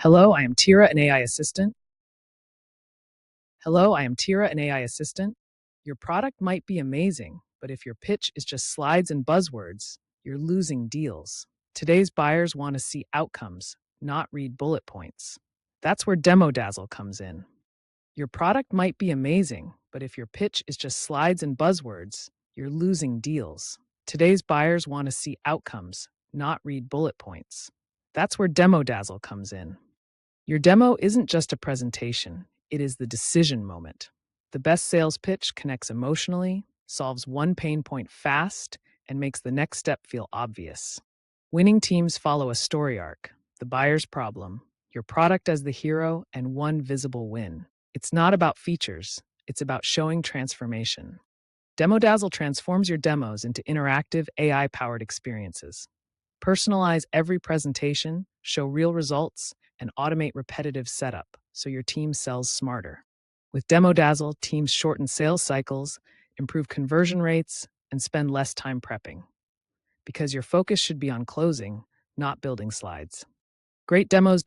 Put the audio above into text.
Hello, I am Tira, an AI assistant. Hello, I am Tira, an AI assistant. Your product might be amazing, but if your pitch is just slides and buzzwords, you're losing deals. Today's buyers want to see outcomes, not read bullet points. That's where Demo Dazzle comes in. Your product might be amazing, but if your pitch is just slides and buzzwords, you're losing deals. Today's buyers want to see outcomes, not read bullet points. That's where Demo Dazzle comes in. Your demo isn't just a presentation, it is the decision moment. The best sales pitch connects emotionally, solves one pain point fast, and makes the next step feel obvious. Winning teams follow a story arc: the buyer's problem, your product as the hero, and one visible win. It's not about features, it's about showing transformation. DemoDazzle transforms your demos into interactive, AI powered experiences. Personalize every presentation, show real results, and automate repetitive setup so your team sells smarter. With DemoDazzle, teams shorten sales cycles, improve conversion rates, and spend less time prepping. Because your focus should be on closing, not building slides. Great demos